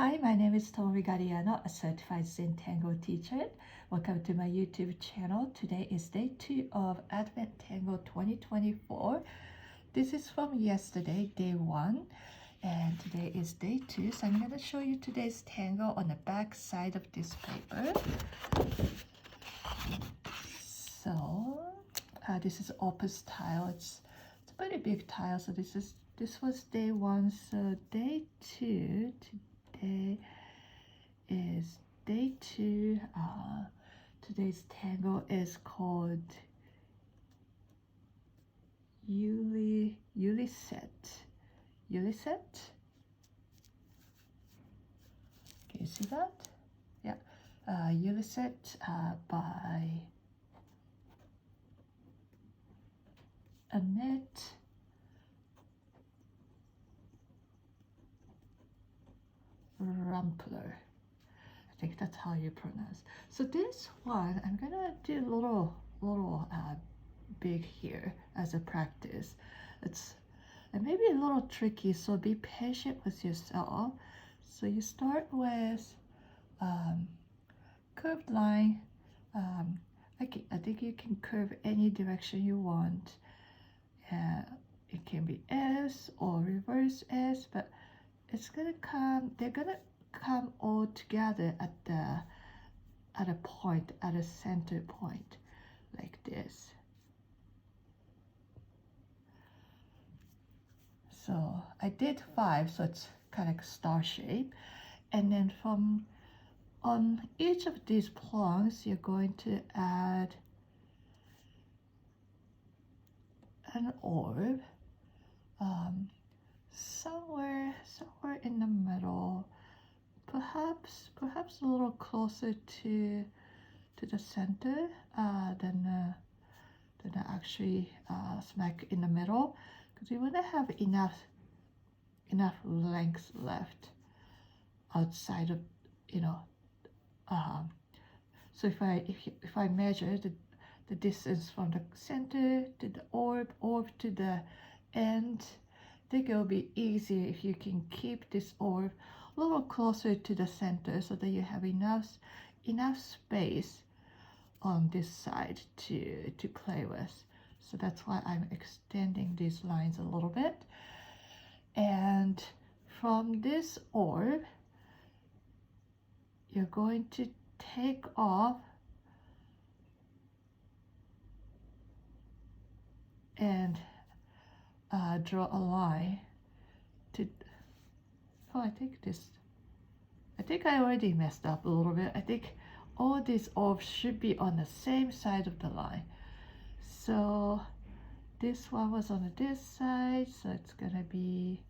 Hi, my name is Tomi Gariano, a certified Zentangle teacher. Welcome to my YouTube channel. Today is day 2 of Advent Tangle 2024. This is from yesterday, day 1, and today is day 2. So I'm going to show you today's tangle on the back side of this paper. So this is Opus tile. It's a pretty big tile. So this was day 1. So day 2 today is day 2. Today's tangle is called Yuliset. Yuliset. Can you see that? Yeah. Yuliset by Anet. Ruempler. I think that's how you pronounce. So this one, I'm gonna do a little big here as a practice. It's maybe a little tricky, so be patient with yourself. So you start with curved line. I think you can curve any direction you want. It can be S or reverse S, but it's gonna come. They're gonna come all together at a point, at a center point, like this. So I did 5, so it's kind of like star shape. And then from on each of these prongs, you're going to add an orb somewhere in the middle, perhaps a little closer to the center than actually smack in the middle, because we want to have enough length left outside of, so if I measure the distance from the center to the orb to the end, I think it'll be easier if you can keep this orb a little closer to the center, so that you have enough space on this side to play with. So that's why I'm extending these lines a little bit. And from this orb, you're going to take off and draw a line to, I think I already messed up a little bit. I think all these orbs should be on the same side of the line. So this one was on this side, so it's gonna be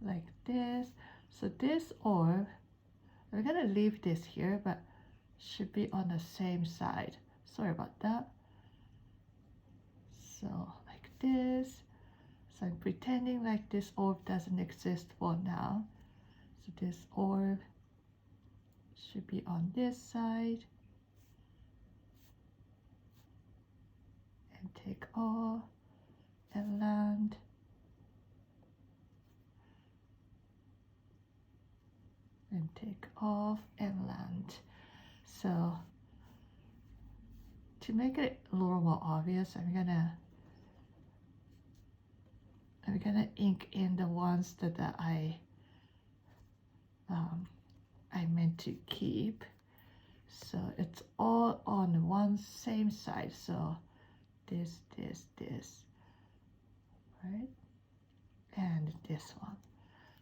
like this. So this orb, we're gonna leave this here, but should be on the same side. Sorry about that. So like this. So I'm pretending like this orb doesn't exist for now. So this orb should be on this side. And take off and land. And take off and land. So to make it a little more obvious, I'm gonna ink in the ones that I meant to keep. So it's all on one same side. So this, right? And this one.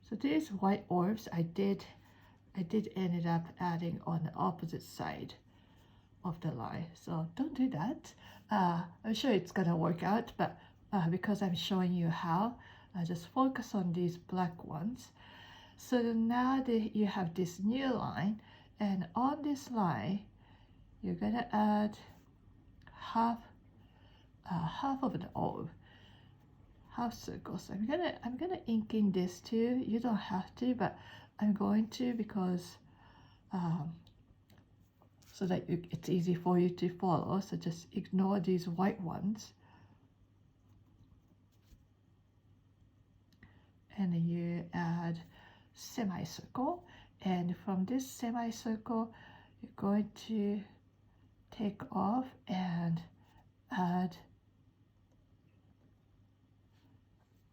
So these white orbs, I did ended up adding on the opposite side of the line. So don't do that. I'm sure it's gonna work out, but because I'm showing you how, just focus on these black ones. So now that you have this new line, and on this line, you're gonna add half of the orb, half circles. I'm gonna ink in this too. You don't have to, but I'm going to, because so that it's easy for you to follow. So just ignore these white ones. semicircle, and from this semicircle you're going to take off and add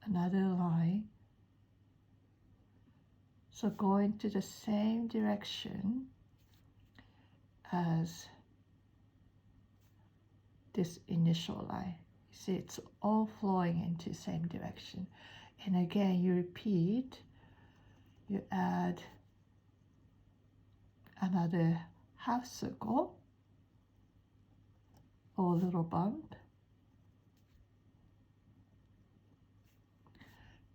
another line. So going to the same direction as this initial line. You see, it's all flowing into the same direction. And again, you repeat, you add another half circle or little bump,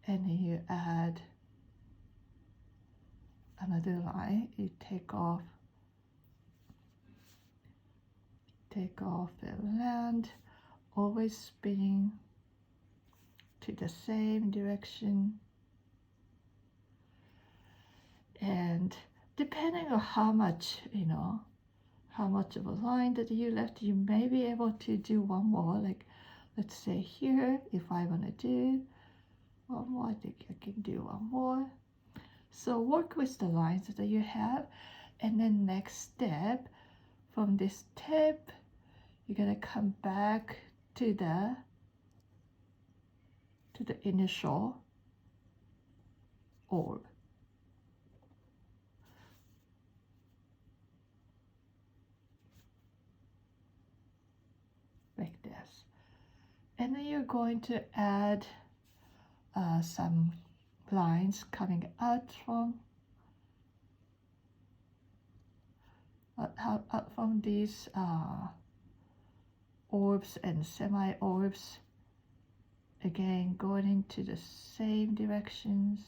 and then you add another line. You take off and land, always spinning to the same direction. And depending on how much, how much of a line that you left, you may be able to do one more. Like, let's say here, if I want to do one more, I think I can do one more. So work with the lines that you have, and then next step, from this tip, you're gonna come back to the initial orb. Like this. And then you're going to add some lines coming out from these orbs and semi-orbs, again going into the same directions.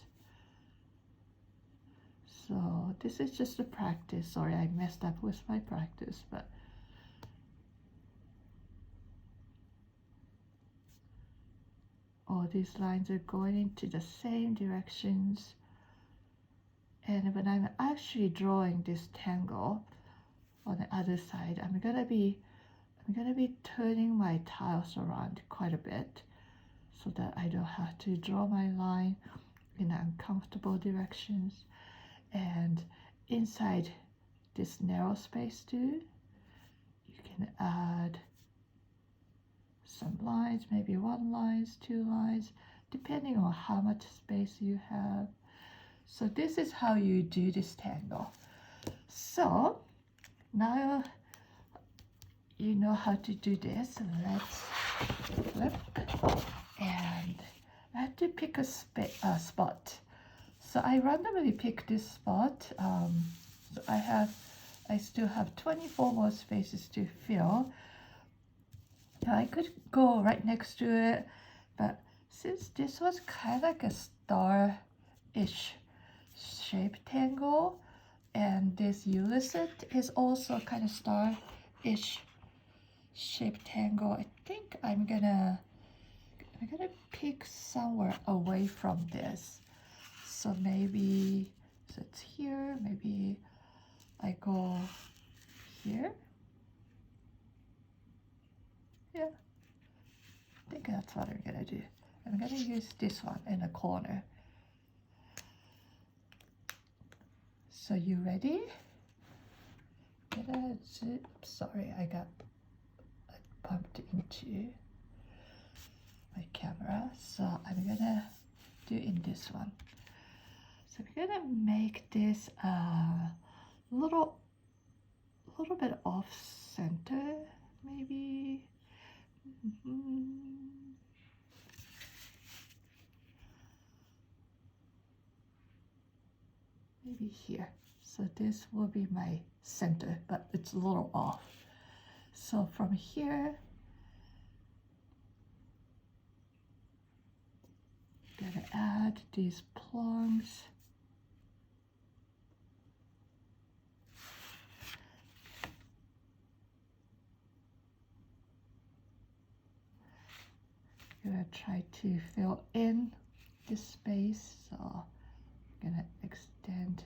So this is just a practice. Sorry, I messed up with my practice, but all these lines are going into the same directions. And when I'm actually drawing this tangle on the other side, I'm gonna be turning my tiles around quite a bit so that I don't have to draw my line in uncomfortable directions. And inside this narrow space too, you can add some lines, maybe 1 line, 2 lines, depending on how much space you have. So this is how you do this tangle. So now you know how to do this. Let's flip, and I have to pick a spot. So I randomly picked this spot. So I still have 24 more spaces to fill. Now I could go right next to it, but since this was kind of like a star-ish shaped tangle, and this Yuliset is also kind of star-ish shaped tangle, I think I'm gonna pick somewhere away from this. So maybe, so it's here, maybe I go here. Yeah, I think that's what I'm gonna do. I'm gonna use this one in the corner. So you ready? Sorry, I bumped into my camera. So I'm gonna do in this one. So we're gonna make this a little bit off center, maybe. Maybe here. So this will be my center, but it's a little off. So from here, gonna add these plums. Gonna try to fill in this space, so I'm gonna extend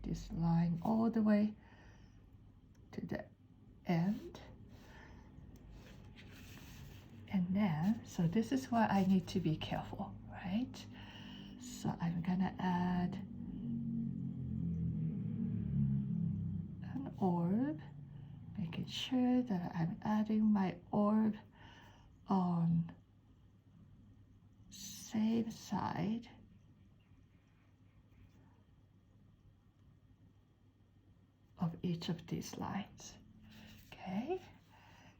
this line all the way to the end. And then, so this is where I need to be careful, right? So I'm gonna add orb, making sure that I'm adding my orb on same side of each of these lines. Okay,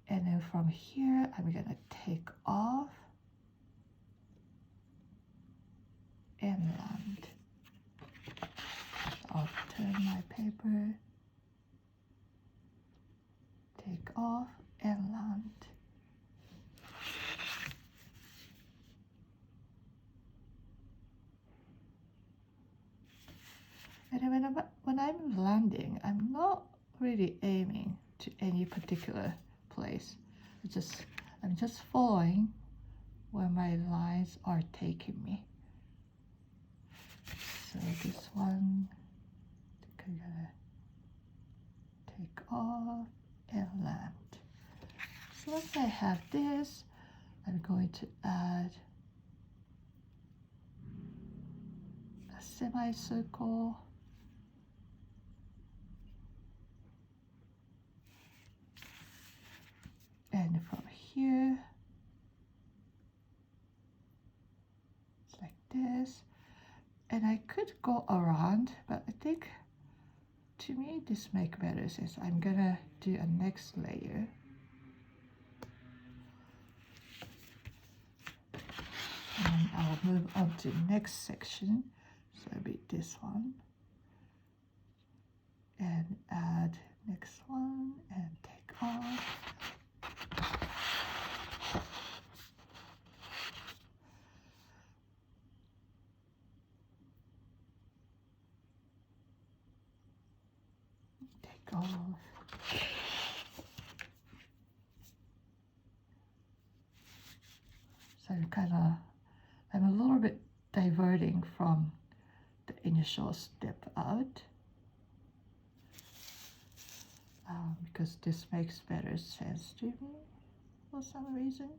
and then from here I'm gonna take off and land. I'll turn my paper, take off and land. And then when I'm landing, I'm not really aiming to any particular place. I'm just following where my lines are taking me. So this one, I'm gonna take off and land. So once I have this, I'm going to add a semicircle. And from here, it's like this. And I could go around, but I think to me this makes better sense. I'm gonna do a next layer. And I'll move on to the next section. So it'll be this one. And add next one and take off. Take off. So I'm a little bit diverting from the initial step out because this makes better sense to me for some reason.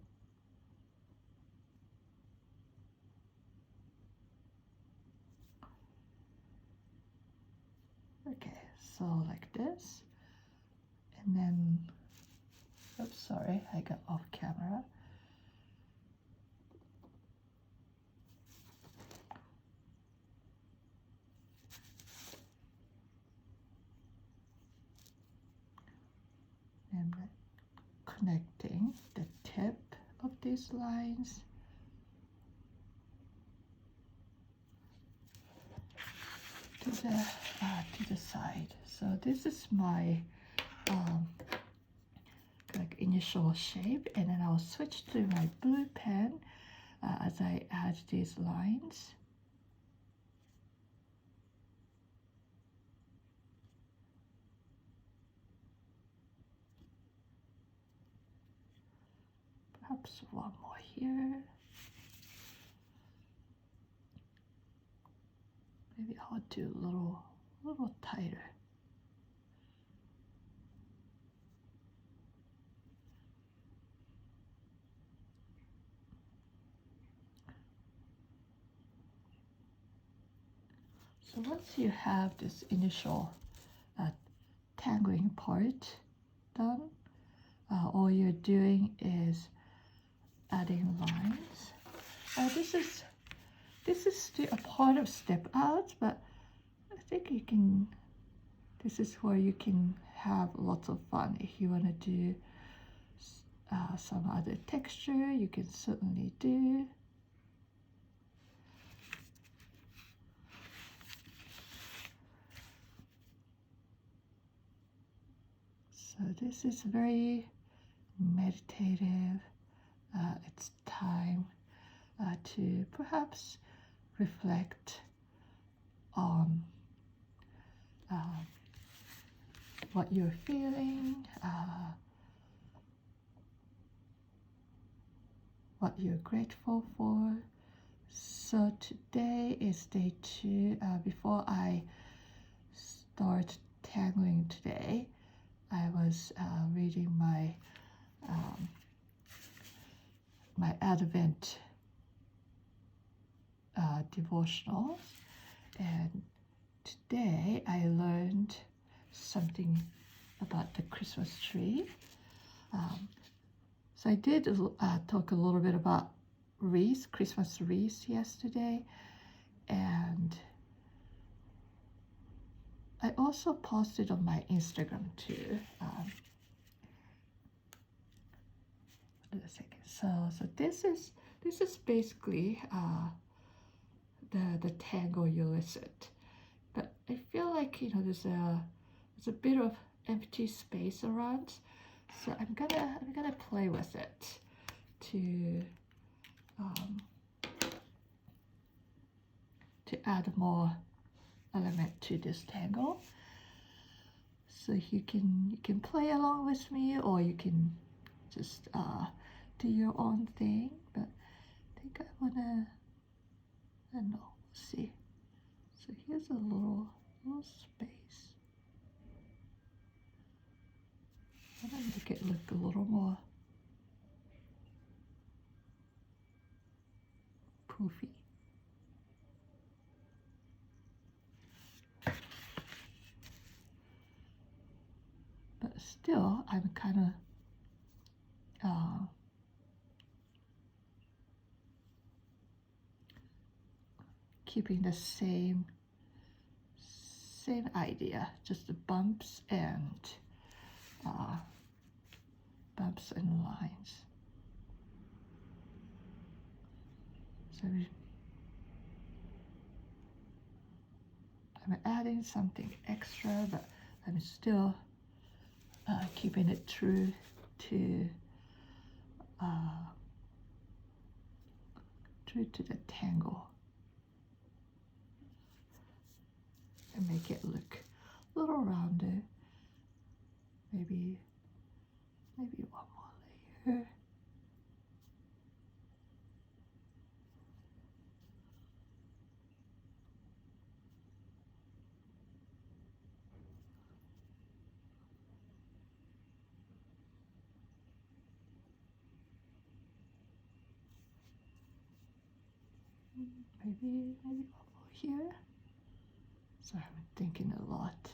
Okay, so like this, and then, oops, sorry, I got off camera. And connecting the tip of these lines to the side. So this is my like initial shape, and then I'll switch to my blue pen as I add these lines. Perhaps one more here. Maybe I'll do a little tighter. So once you have this initial tangling part done, all you're doing is adding lines. This is still a part of step out, but I think you can. This is where you can have lots of fun. If you want to do some other texture, you can certainly do. So this is very meditative. It's time to perhaps reflect on what you're feeling, what you're grateful for. So today is day 2. Before I start tangling today, I was reading my my Advent devotionals, and today I learned something about the Christmas tree. So I did talk a little bit about wreaths, Christmas wreaths yesterday, and I also posted on my Instagram too. Wait a second. So this is basically the Tangle Yuliset, but I feel like there's a bit of empty space around, so I'm gonna play with it to add more element to this tangle. So you can play along with me, or you can just do your own thing. But I think I wanna, I don't know, see. So here's a little space. I'm gonna make it look a little more poofy. But still, I'm kind of keeping the same idea, just the bumps and lines. So I'm adding something extra, but I'm still keeping it true to the tangle, and make it look a little rounded. Maybe one more layer. Maybe one more here. So I'm thinking a lot.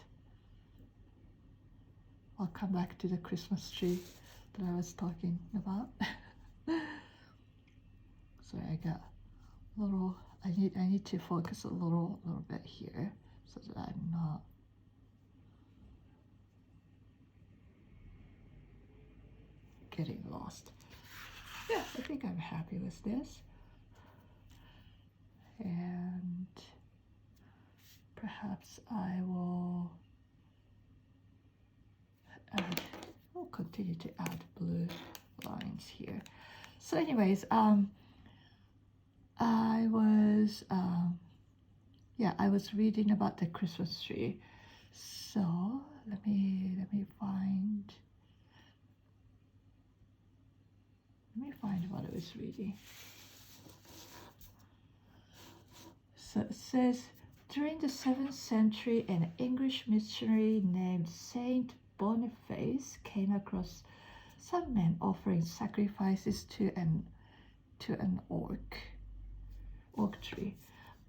I'll come back to the Christmas tree that I was talking about. So I got a little. I need to focus a little bit here, so that I'm not getting lost. Yeah, I think I'm happy with this. And perhaps I will continue to add blue lines here. So anyways, I was reading about the Christmas tree. So let me find what I was reading. So it says, during the 7th century, an English missionary named Saint Boniface came across some men offering sacrifices to an oak tree.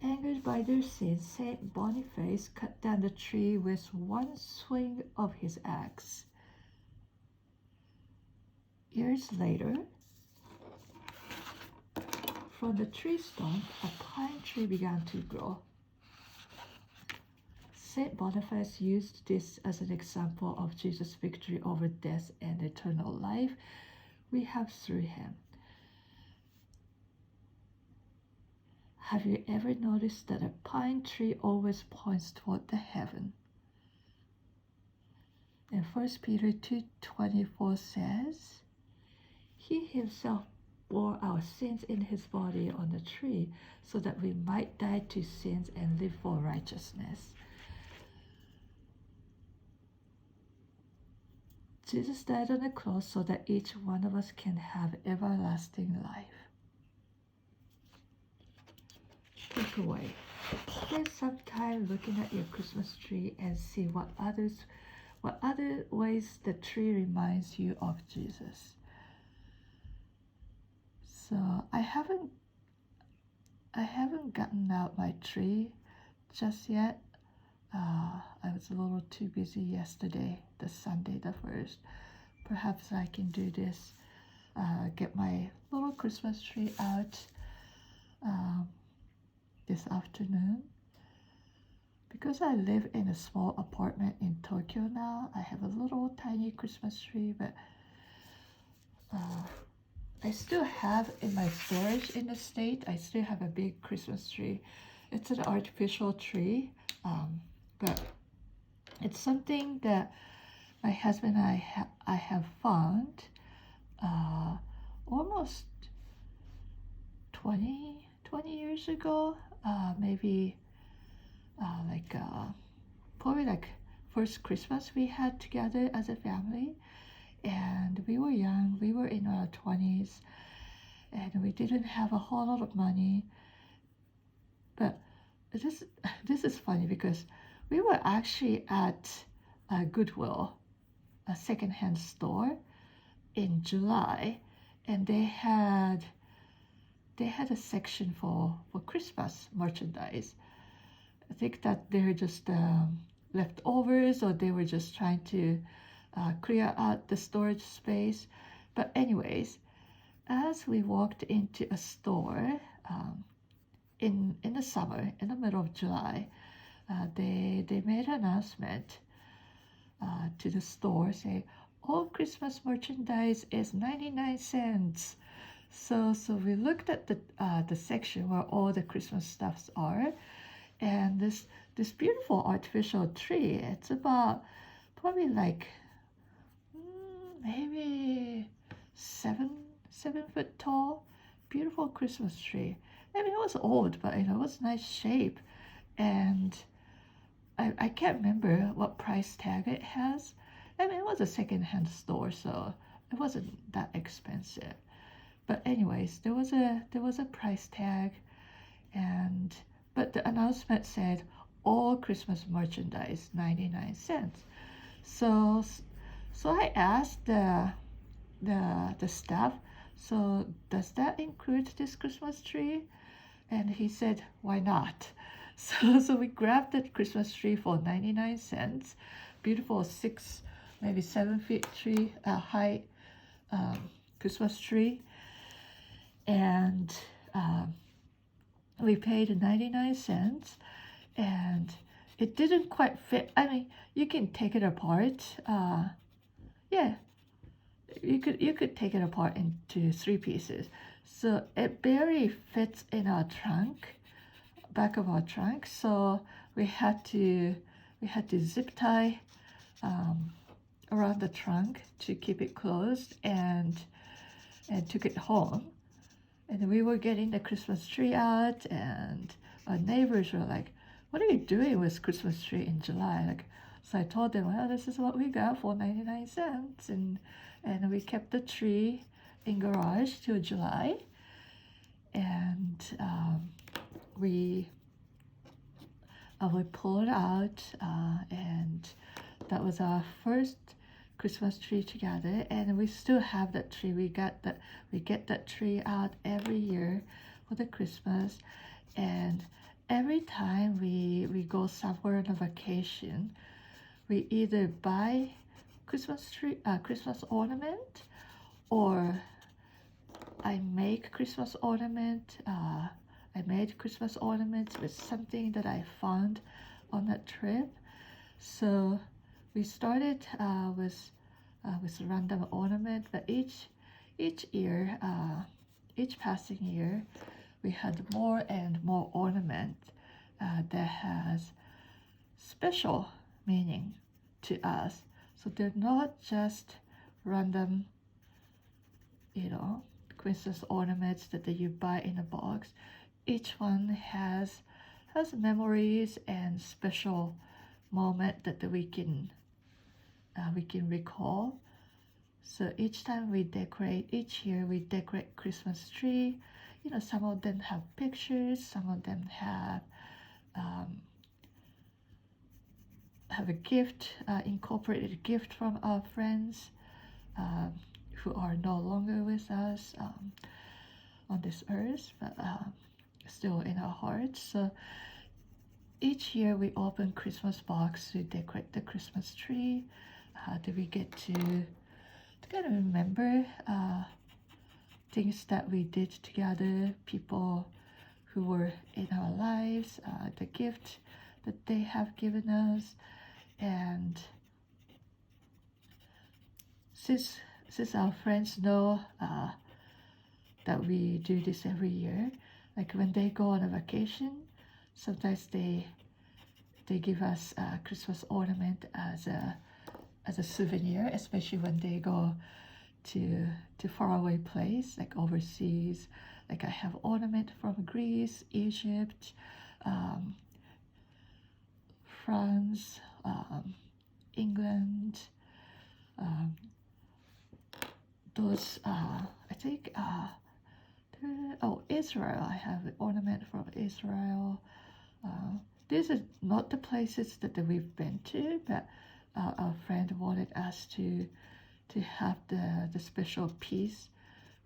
Angered by their sins, Saint Boniface cut down the tree with one swing of his axe. Years later, from the tree stump, a pine tree began to grow. Saint Boniface used this as an example of Jesus' victory over death and eternal life we have through him. Have you ever noticed that a pine tree always points toward the heaven? And 1 Peter 2:24 says, he himself bore our sins in his body on the tree, so that we might die to sins and live for righteousness. Jesus died on the cross so that each one of us can have everlasting life. Takeaway: spend some time looking at your Christmas tree and see what other ways the tree reminds you of Jesus. So I haven't gotten out my tree just yet. I was a little too busy yesterday the Sunday the 1st. Perhaps I can do this, get my little Christmas tree out this afternoon. Because I live in a small apartment in Tokyo now, I have a little tiny Christmas tree, but I still have in my storage in the state, I still have a big Christmas tree. It's an artificial tree, but it's something that my husband and I have found almost 20 years ago, maybe probably like first Christmas we had together as a family, and we were young, we were in our 20s, and we didn't have a whole lot of money. But this is funny because we were actually at a Goodwill, a secondhand store, in July, and they had a section for Christmas merchandise. I think that they're just leftovers, or they were just trying to clear out the storage space. But anyways, as we walked into a store in the summer, in the middle of July, they made an announcement to the store saying all Christmas merchandise is 99 cents. So we looked at the section where all the Christmas stuffs are, and this beautiful artificial tree. It's about probably like maybe 7 foot tall, beautiful Christmas tree. I mean, it was old, but it was nice shape, and I can't remember what price tag it has. I mean, it was a second-hand store, so it wasn't that expensive. But anyways, there was a price tag, but the announcement said all Christmas merchandise 99 cents. So I asked the staff, so does that include this Christmas tree? And he said, why not? So we grabbed that Christmas tree for 99 cents. Beautiful maybe 7 feet tree, high Christmas tree. And we paid 99 cents, and it didn't quite fit. I mean, you can take it apart. Yeah, you could take it apart into 3 pieces. So it barely fits in our trunk, back of our trunk. So we had to zip tie around the trunk to keep it closed, and took it home. And we were getting the Christmas tree out, and our neighbors were like, what are you doing with Christmas tree in July? So I told them, well, this is what we got for 99 cents. And we kept the tree in garage till July. And we pulled it out, and that was our first Christmas tree together, and we still have that tree. We get that tree out every year for the Christmas, and every time we go somewhere on a vacation, we either buy Christmas ornament, or I make Christmas ornament. I made Christmas ornaments with something that I found on that trip. So we started with random ornament, but each year, each passing year, we had more and more ornament that has special meaning to us. So they're not just random, Christmas ornaments that you buy in a box. Each one has memories and special moment that we can recall. So each year we decorate Christmas tree. Some of them have pictures, some of them have a gift, incorporated gift from our friends who are no longer with us on this earth, but still in our hearts. So each year we open Christmas box to decorate the Christmas tree. that we get to kind of remember things that we did together, people who were in our lives, the gift that they have given us. And since our friends know that we do this every year, like when they go on a vacation, sometimes they give us a Christmas ornament as a souvenir, especially when they go to faraway place like overseas. Like I have ornament from Greece, Egypt, France, England. Those I think Israel. I have an ornament from Israel. These are not the places that we've been to, but our friend wanted us to have the special piece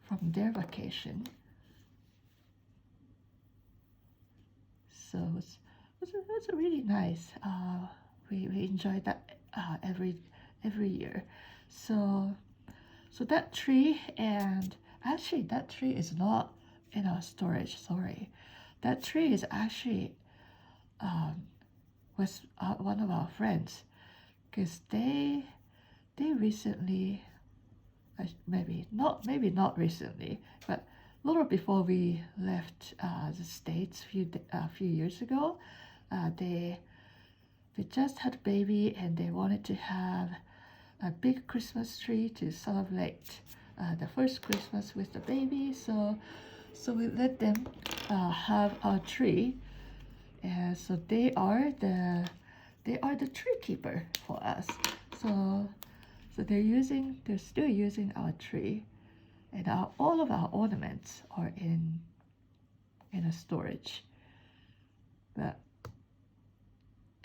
from their vacation. So it was really nice. We enjoyed that every year. So that tree, and actually that tree is not in our storage. Sorry, that tree is actually was one of our friends, because they recently, maybe not recently, but a little before we left the States a few years ago, they just had a baby and they wanted to have a big Christmas tree to celebrate the first Christmas with the baby. So we let them have our tree, and so they are the tree keeper for us. So they're still using our tree, and all of our ornaments are in a storage. But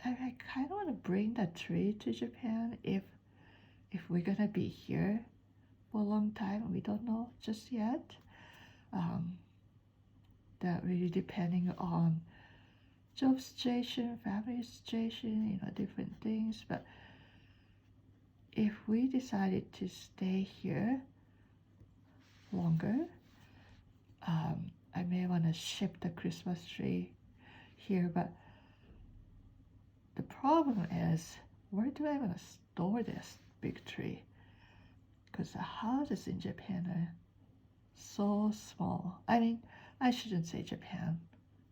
I kind of want to bring that tree to Japan if we're gonna be here for a long time. We don't know just yet. That really depending on job situation, family situation, different things. But if we decided to stay here longer, I may want to ship the Christmas tree here. But the problem is, where do I want to store this big tree? Because the houses in Japan are so small. I mean, I shouldn't say Japan,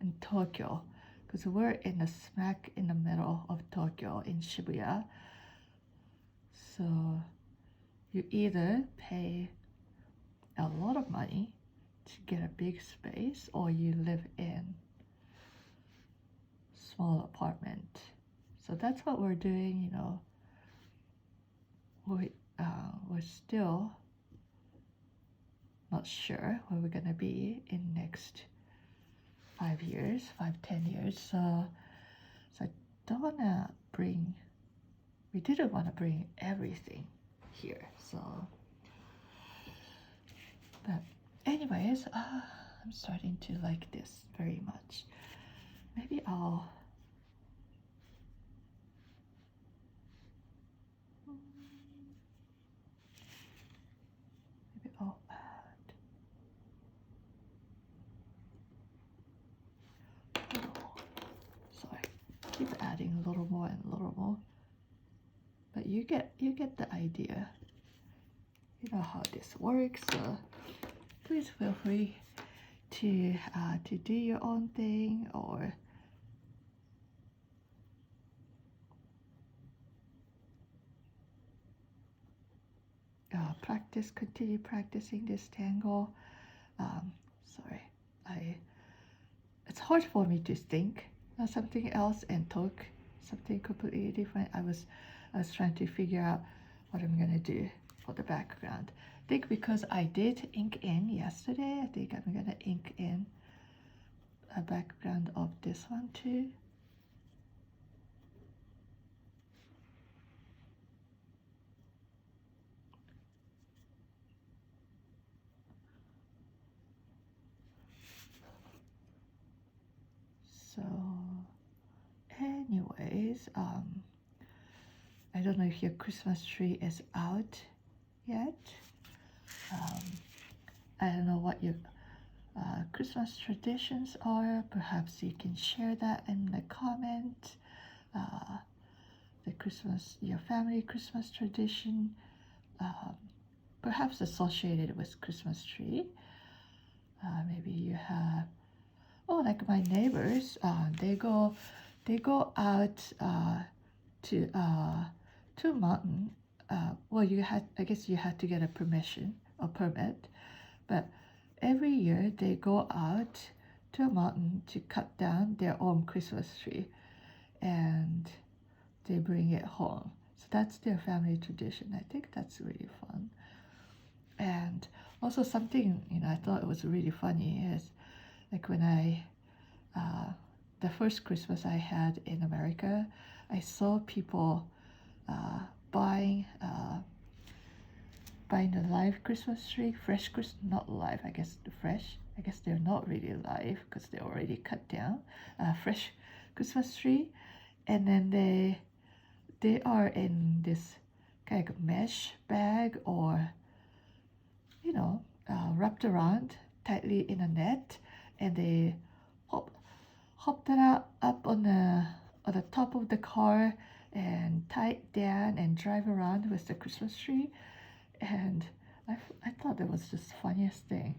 in Tokyo, because we're in the smack in the middle of Tokyo in Shibuya. So you either pay a lot of money to get a big space, or you live in small apartment. So that's what we're doing. We're still not sure where we're gonna be in next 5 years, 10 years. So I don't wanna bring. We didn't want to bring everything here. So, but anyways, I'm starting to like this very much. Maybe I'll add. Sorry, keep adding a little more and a little more. But you get the idea. You know how this works. So please feel free to do your own thing, or continue practicing this tangle. Sorry, it's hard for me to think something else and talk something completely different. I was trying to figure out what I'm gonna do for the background. I think because I did ink in yesterday, I think I'm gonna ink in a background of this one too. So anyways, I don't know if your Christmas tree is out yet. Um, I don't know what your Christmas traditions are. Perhaps you can share that in the comment. The Christmas, your family Christmas tradition, um, perhaps associated with Christmas tree. Maybe you have, oh, like my neighbors, they go out to a mountain. Well, I guess you had to get a permit, but every year they go out to a mountain to cut down their own Christmas tree, and they bring it home. So that's their family tradition. I think that's really fun. And also something, I thought it was really funny is like when the first Christmas I had in America, I saw people buying the live Christmas tree, not live, I guess the fresh. I guess they're not really live because they're already cut down. Fresh Christmas tree, and then they are in this kind of mesh bag or wrapped around tightly in a net, and they hop that up on the top of the car and tie it down and drive around with the Christmas tree. And I thought that was just the funniest thing,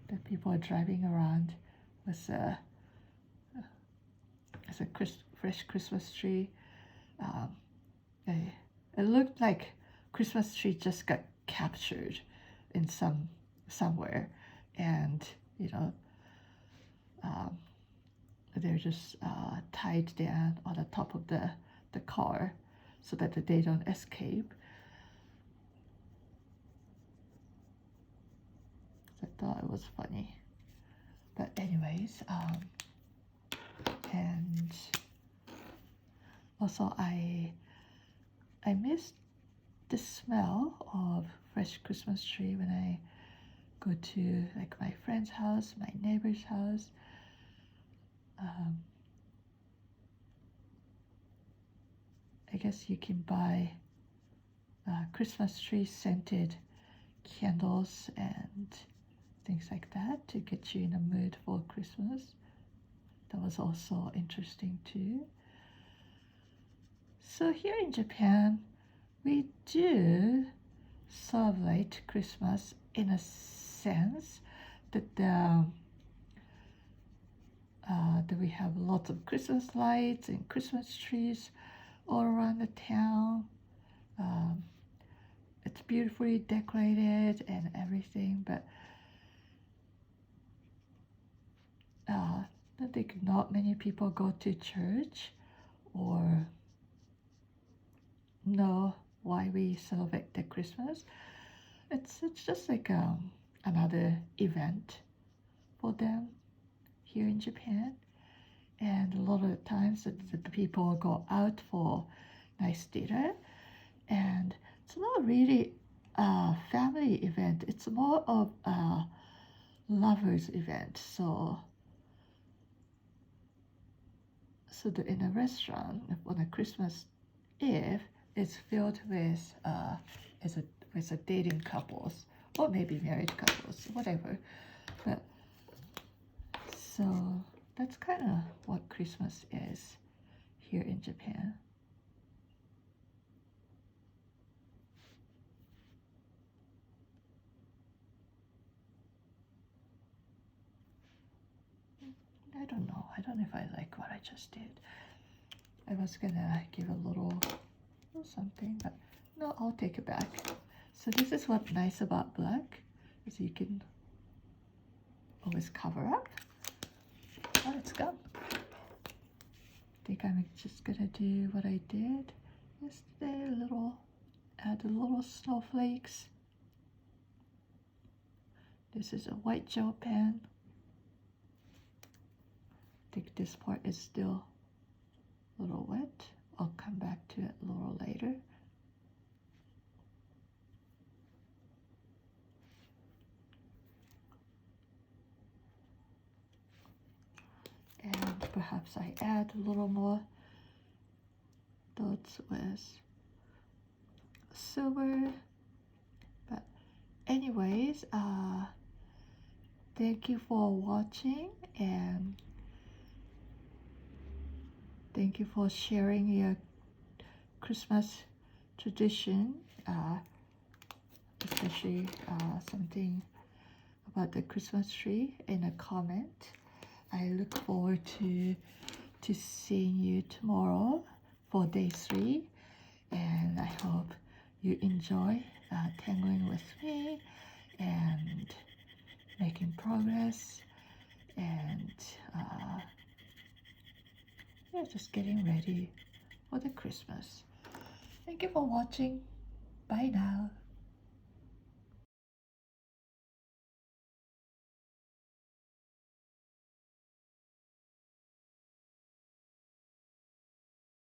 that people are driving around with a fresh Christmas tree. It looked like Christmas tree just got captured in somewhere, and they're just tied down on the top of the car so that they don't escape. I thought it was funny. But anyways, and also I miss the smell of fresh Christmas tree when I go to like my friend's house, my neighbor's house. I guess you can buy Christmas tree scented candles and things like that to get you in a mood for Christmas. That was also interesting too. So here in Japan, we do celebrate Christmas in a sense that that we have lots of Christmas lights and Christmas trees all around the town. It's beautifully decorated and everything, but I think not many people go to church or know why we celebrate the Christmas. It's just like another event for them here in Japan. And a lot of the times the people go out for nice dinner, and it's not really a family event. It's more of a lovers event. So in a restaurant on a Christmas Eve, it's filled with with a dating couples or maybe married couples, whatever. But so that's kind of what Christmas is here in Japan. I don't know if I like what I just did. I was gonna give a little something, but no, I'll take it back. So this is what's nice about black, is you can always cover up. Oh, it's gone. I think I'm just gonna do what I did yesterday, add a little snowflakes. This is a white gel pen. I think this part is still a little wet. I'll come back to it a little later. And perhaps I add a little more dots with silver. But anyways, thank you for watching, and thank you for sharing your Christmas tradition, especially something about the Christmas tree in a comment. I look forward to seeing you tomorrow for day 3, and I hope you enjoy tangling with me and making progress, and yeah, just getting ready for the Christmas. Thank you for watching. Bye now.